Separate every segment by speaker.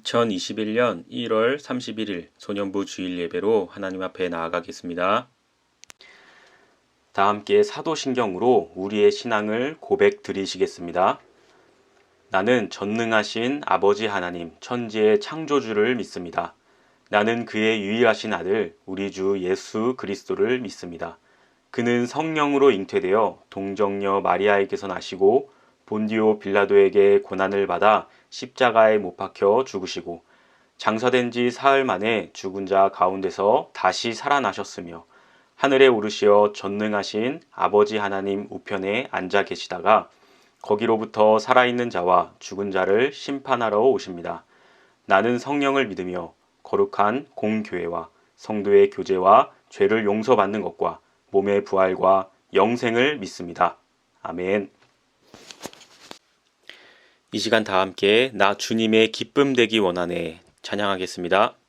Speaker 1: 2021년 1월 31일 소년부 주일 예배로 하나님 앞에 나아가겠습니다. 다 함께 사도신경으로 우리의 신앙을 고백 드리시겠습니다. 나는 전능하신 아버지 하나님 천지의 창조주를 믿습니다. 나는 그의 유일하신 아들 우리 주 예수 그리스도를 믿습니다. 그는 성령으로 잉태되어 동정녀 마리아에게서 나시고 본디오 빌라도에게 고난을 받아 십자가에 못 박혀 죽으시고 장사된 지 사흘 만에 죽은 자 가운데서 다시 살아나셨으며 하늘에 오르시어 전능하신 아버지 하나님 우편에 앉아 계시다가 거기로부터 살아있는 자와 죽은 자를 심판하러 오십니다. 나는 성령을 믿으며 거룩한 공교회와 성도의 교제와 죄를 용서받는 것과 몸의 부활과 영생을 믿습니다. 아멘. 이 시간 다 함께 나 주님의 기쁨 되기 원하네 찬양하겠습니다.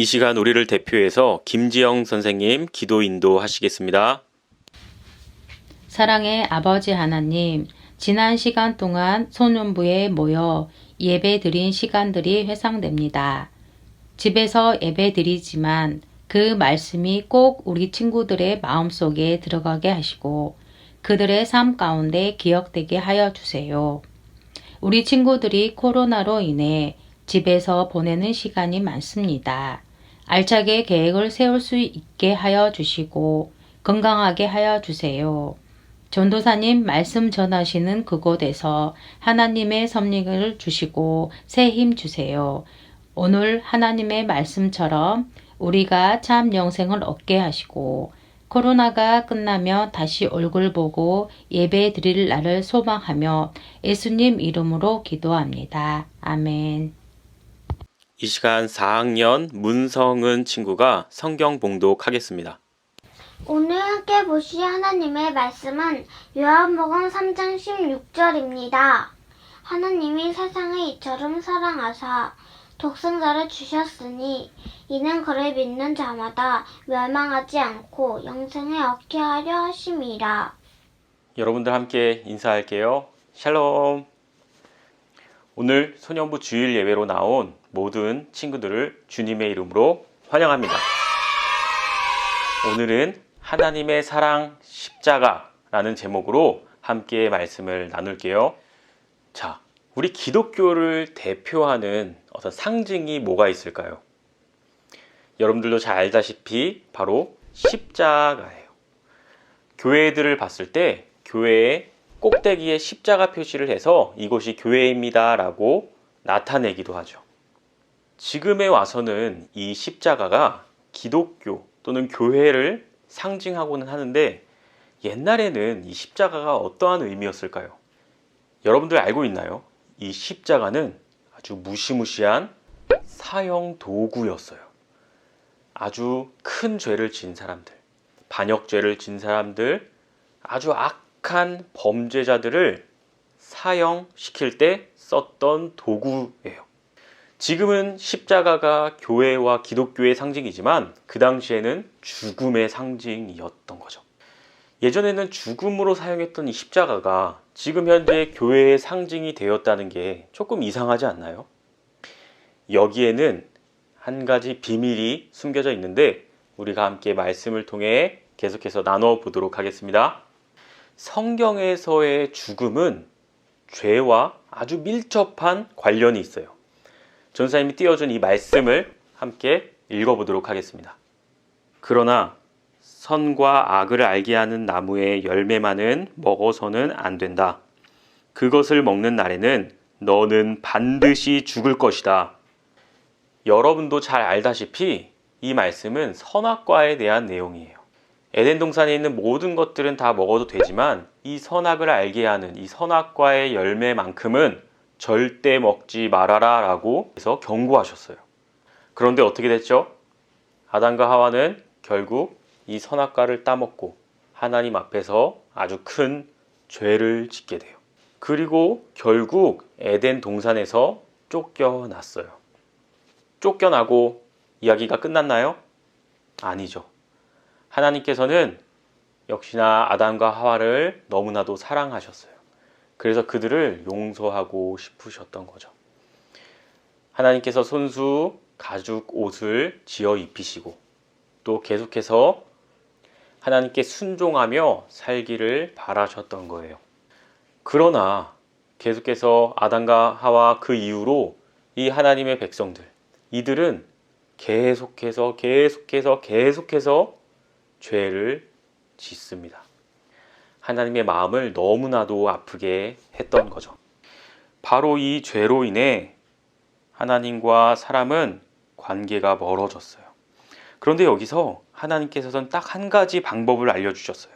Speaker 1: 이 시간 우리를 대표해서 김지영 선생님 기도 인도하시겠습니다.
Speaker 2: 사랑의 아버지 하나님, 지난 시간 동안 소년부에 모여 예배 드린 시간들이 회상됩니다. 집에서 예배 드리지만 그 말씀이 꼭 우리 친구들의 마음속에 들어가게 하시고 그들의 삶 가운데 기억되게 하여 주세요. 우리 친구들이 코로나로 인해 집에서 보내는 시간이 많습니다. 알차게 계획을 세울 수 있게 하여 주시고 건강하게 하여 주세요. 전도사님 말씀 전하시는 그곳에서 하나님의 섭리를 주시고 새 힘 주세요. 오늘 하나님의 말씀처럼 우리가 참 영생을 얻게 하시고 코로나가 끝나면 다시 얼굴 보고 예배 드릴 날을 소망하며 예수님 이름으로 기도합니다. 아멘.
Speaker 1: 이 시간 4학년 문성은 친구가 성경 봉독하겠습니다.
Speaker 3: 오늘 함께 보실 하나님의 말씀은 요한복음 3장 16절입니다. 하나님이 세상을 이처럼 사랑하사 독생자를 주셨으니 이는 그를 믿는 자마다 멸망하지 않고 영생을 얻게 하려 하심이라.
Speaker 1: 여러분들 함께 인사할게요. 샬롬. 오늘 소년부 주일 예배로 나온 모든 친구들을 주님의 이름으로 환영합니다. 오늘은 하나님의 사랑 십자가라는 제목으로 함께 말씀을 나눌게요. 자, 우리 기독교를 대표하는 어떤 상징이 뭐가 있을까요? 여러분들도 잘 알다시피 바로 십자가예요. 교회들을 봤을 때 교회의 꼭대기에 십자가 표시를 해서 이곳이 교회입니다 라고 나타내기도 하죠. 지금에 와서는 이 십자가가 기독교 또는 교회를 상징하고는 하는데 옛날에는 이 십자가가 어떠한 의미였을까요? 여러분들 알고 있나요? 이 십자가는 아주 무시무시한 사형 도구였어요. 아주 큰 죄를 진 사람들, 반역죄를 진 사람들, 아주 악한 범죄자들을 사형시킬 때 썼던 도구예요. 지금은 십자가가 교회와 기독교의 상징이지만 그 당시에는 죽음의 상징이었던 거죠. 예전에는 죽음으로 사용했던 이 십자가가 지금 현재 교회의 상징이 되었다는 게 조금 이상하지 않나요? 여기에는 한 가지 비밀이 숨겨져 있는데 우리가 함께 말씀을 통해 계속해서 나눠보도록 하겠습니다. 성경에서의 죽음은 죄와 아주 밀접한 관련이 있어요. 전사님이 띄워준 이 말씀을 함께 읽어보도록 하겠습니다. 그러나 선과 악을 알게 하는 나무의 열매만은 먹어서는 안 된다. 그것을 먹는 날에는 너는 반드시 죽을 것이다. 여러분도 잘 알다시피 이 말씀은 선악과에 대한 내용이에요. 에덴 동산에 있는 모든 것들은 다 먹어도 되지만 이 선악을 알게 하는 이 선악과의 열매만큼은 절대 먹지 말아라 라고 해서 경고하셨어요. 그런데 어떻게 됐죠? 아담과 하와는 결국 이 선악과를 따먹고 하나님 앞에서 아주 큰 죄를 짓게 돼요. 그리고 결국 에덴 동산에서 쫓겨났어요. 쫓겨나고 이야기가 끝났나요? 아니죠. 하나님께서는 역시나 아담과 하와를 너무나도 사랑하셨어요. 그래서 그들을 용서하고 싶으셨던 거죠. 하나님께서 손수 가죽 옷을 지어 입히시고 또 계속해서 하나님께 순종하며 살기를 바라셨던 거예요. 그러나 계속해서 아담과 하와 그 이후로 이 하나님의 백성들, 이들은 계속해서 죄를 짓습니다. 하나님의 마음을 너무나도 아프게 했던 거죠. 바로 이 죄로 인해 하나님과 사람은 관계가 멀어졌어요. 그런데 여기서 하나님께서는 딱 한 가지 방법을 알려주셨어요.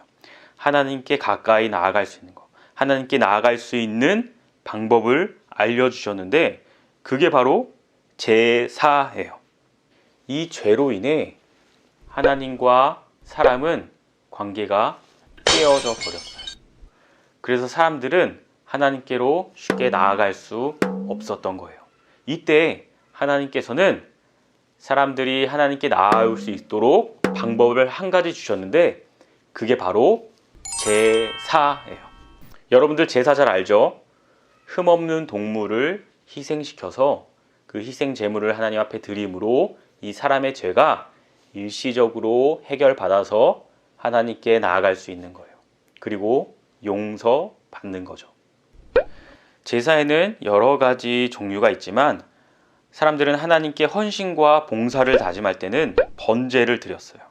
Speaker 1: 하나님께 가까이 나아갈 수 있는 것, 하나님께 나아갈 수 있는 방법을 알려주셨는데 그게 바로 제사예요. 이 죄로 인해 하나님과 사람은 관계가 깨어져 버렸어요. 그래서 사람들은 하나님께로 쉽게 나아갈 수 없었던 거예요. 이때 하나님께서는 사람들이 하나님께 나아올 수 있도록 방법을 한 가지 주셨는데 그게 바로 제사예요. 여러분들 제사 잘 알죠? 흠없는 동물을 희생시켜서 그 희생 제물을 하나님 앞에 드림으로 이 사람의 죄가 일시적으로 해결받아서 하나님께 나아갈 수 있는 거예요. 그리고 용서받는 거죠. 제사에는 여러 가지 종류가 있지만 사람들은 하나님께 헌신과 봉사를 다짐할 때는 번제를 드렸어요.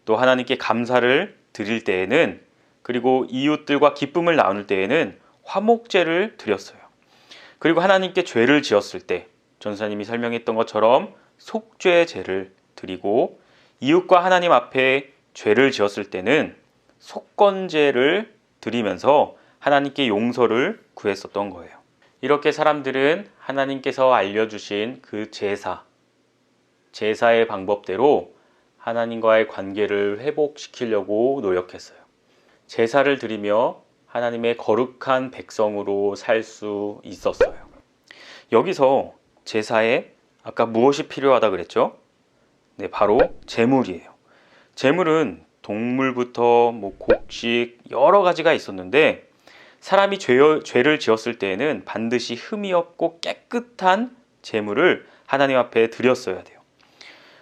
Speaker 1: 또 하나님께 감사를 드릴 때에는 그리고 이웃들과 기쁨을 나눌 때에는 화목제를 드렸어요. 그리고 하나님께 죄를 지었을 때 전사님이 설명했던 것처럼 속죄제를 드리고 이웃과 하나님 앞에 죄를 지었을 때는 속건제를 드리면서 하나님께 용서를 구했었던 거예요. 이렇게 사람들은 하나님께서 알려주신 그 제사의 방법대로 하나님과의 관계를 회복시키려고 노력했어요. 제사를 드리며 하나님의 거룩한 백성으로 살 수 있었어요. 여기서 제사에 아까 무엇이 필요하다 그랬죠? 네, 바로 제물이에요. 제물은 동물부터 곡식 여러 가지가 있었는데 사람이 죄를 지었을 때에는 반드시 흠이 없고 깨끗한 제물을 하나님 앞에 드렸어야 돼요.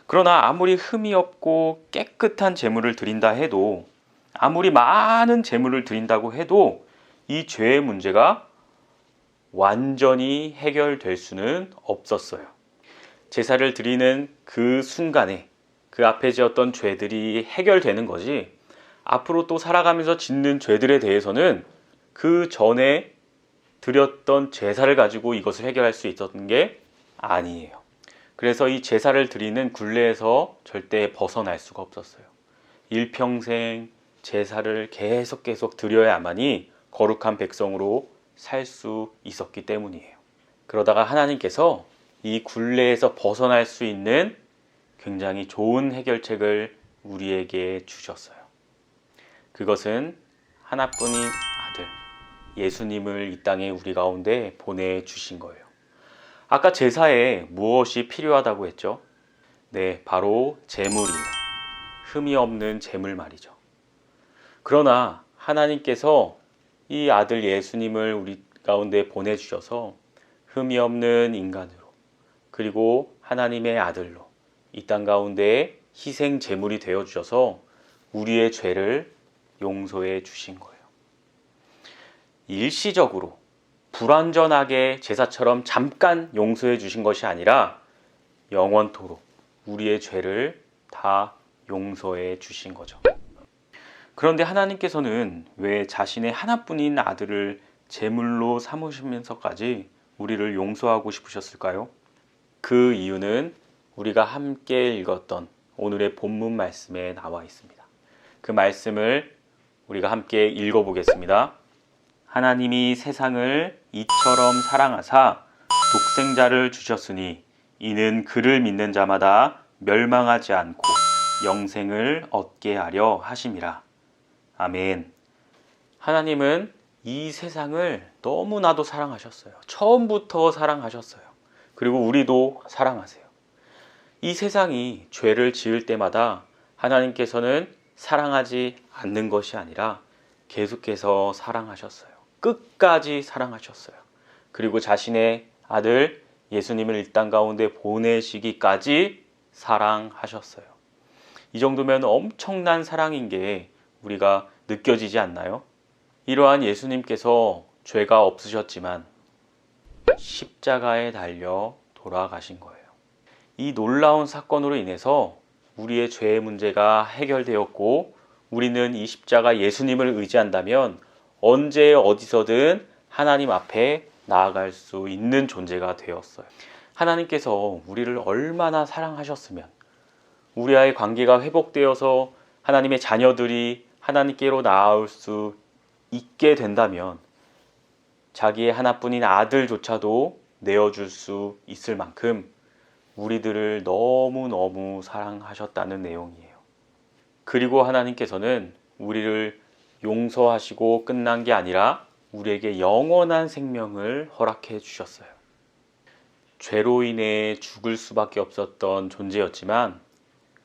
Speaker 1: 그러나 아무리 흠이 없고 깨끗한 제물을 드린다 해도, 아무리 많은 제물을 드린다고 해도 이 죄의 문제가 완전히 해결될 수는 없었어요. 제사를 드리는 그 순간에 그 앞에 지었던 죄들이 해결되는 거지, 앞으로 또 살아가면서 짓는 죄들에 대해서는 그 전에 드렸던 제사를 가지고 이것을 해결할 수 있었던 게 아니에요. 그래서 이 제사를 드리는 굴레에서 절대 벗어날 수가 없었어요. 일평생 제사를 계속 드려야만이 거룩한 백성으로 살 수 있었기 때문이에요. 그러다가 하나님께서 이 굴레에서 벗어날 수 있는 굉장히 좋은 해결책을 우리에게 주셨어요. 그것은 하나뿐인 아들 예수님을 이 땅에 우리 가운데 보내주신 거예요. 아까 제사에 무엇이 필요하다고 했죠? 네, 바로 제물이에요. 흠이 없는 제물 말이죠. 그러나 하나님께서 이 아들 예수님을 우리 가운데 보내주셔서 흠이 없는 인간으로, 그리고 하나님의 아들로 이 땅 가운데 희생 제물이 되어주셔서 우리의 죄를 용서해 주신 거예요. 일시적으로 불완전하게 제사처럼 잠깐 용서해 주신 것이 아니라 영원토록 우리의 죄를 다 용서해 주신 거죠. 그런데 하나님께서는 왜 자신의 하나뿐인 아들을 제물로 삼으시면서까지 우리를 용서하고 싶으셨을까요? 그 이유는 우리가 함께 읽었던 오늘의 본문 말씀에 나와 있습니다. 그 말씀을 우리가 함께 읽어보겠습니다. 하나님이 세상을 이처럼 사랑하사 독생자를 주셨으니 이는 그를 믿는 자마다 멸망하지 않고 영생을 얻게 하려 하심이라. 아멘. 하나님은 이 세상을 너무나도 사랑하셨어요. 처음부터 사랑하셨어요. 그리고 우리도 사랑하세요. 이 세상이 죄를 지을 때마다 하나님께서는 사랑하지 않는 것이 아니라 계속해서 사랑하셨어요. 끝까지 사랑하셨어요. 그리고 자신의 아들 예수님을 이 땅 가운데 보내시기까지 사랑하셨어요. 이 정도면 엄청난 사랑인 게 우리가 느껴지지 않나요? 이러한 예수님께서 죄가 없으셨지만 십자가에 달려 돌아가신 거예요. 이 놀라운 사건으로 인해서 우리의 죄의 문제가 해결되었고, 우리는 이 십자가 예수님을 의지한다면 언제 어디서든 하나님 앞에 나아갈 수 있는 존재가 되었어요. 하나님께서 우리를 얼마나 사랑하셨으면 우리와의 관계가 회복되어서 하나님의 자녀들이 하나님께로 나아올 수 있게 된다면 자기의 하나뿐인 아들조차도 내어줄 수 있을 만큼 우리들을 너무너무 사랑하셨다는 내용이에요. 그리고 하나님께서는 우리를 용서하시고 끝난 게 아니라 우리에게 영원한 생명을 허락해 주셨어요. 죄로 인해 죽을 수밖에 없었던 존재였지만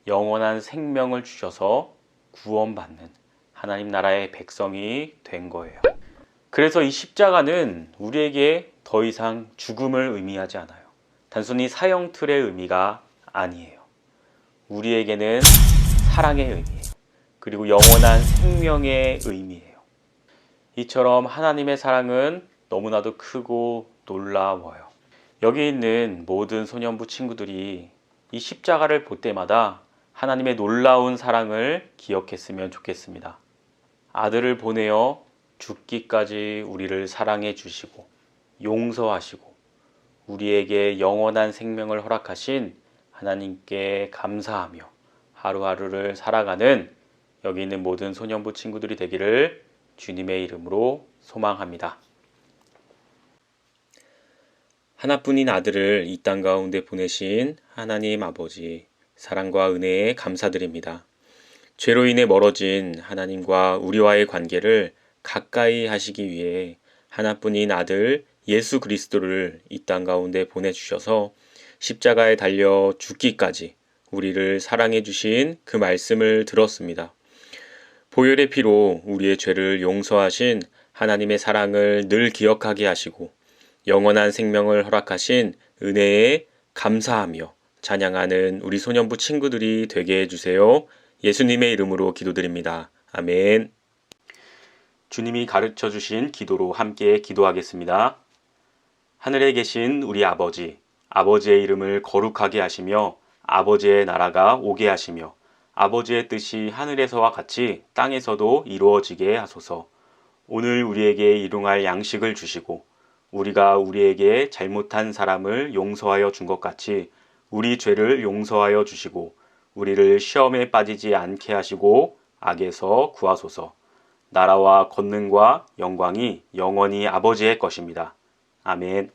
Speaker 1: 영원한 생명을 주셔서 구원받는 하나님 나라의 백성이 된 거예요. 그래서 이 십자가는 우리에게 더 이상 죽음을 의미하지 않아요. 단순히 사형틀의 의미가 아니에요. 우리에게는 사랑의 의미예요. 그리고 영원한 생명의 의미예요. 이처럼 하나님의 사랑은 너무나도 크고 놀라워요. 여기 있는 모든 소년부 친구들이 이 십자가를 볼 때마다 하나님의 놀라운 사랑을 기억했으면 좋겠습니다. 아들을 보내어 죽기까지 우리를 사랑해 주시고 용서하시고 우리에게 영원한 생명을 허락하신 하나님께 감사하며 하루하루를 살아가는 여기 있는 모든 소년부 친구들이 되기를 주님의 이름으로 소망합니다. 하나뿐인 아들을 이 땅 가운데 보내신 하나님 아버지, 사랑과 은혜에 감사드립니다. 죄로 인해 멀어진 하나님과 우리와의 관계를 가까이 하시기 위해 하나뿐인 아들 예수 그리스도를 이 땅 가운데 보내주셔서 십자가에 달려 죽기까지 우리를 사랑해 주신 그 말씀을 들었습니다. 보혈의 피로 우리의 죄를 용서하신 하나님의 사랑을 늘 기억하게 하시고 영원한 생명을 허락하신 은혜에 감사하며 찬양하는 우리 소년부 친구들이 되게 해주세요. 예수님의 이름으로 기도드립니다. 아멘. 주님이 가르쳐 주신 기도로 함께 기도하겠습니다. 하늘에 계신 우리 아버지, 아버지의 이름을 거룩하게 하시며 아버지의 나라가 오게 하시며 아버지의 뜻이 하늘에서와 같이 땅에서도 이루어지게 하소서. 오늘 우리에게 일용할 양식을 주시고 우리가 우리에게 잘못한 사람을 용서하여 준 것 같이 우리 죄를 용서하여 주시고 우리를 시험에 빠지지 않게 하시고 악에서 구하소서. 나라와 권능과 영광이 영원히 아버지의 것입니다. 아멘.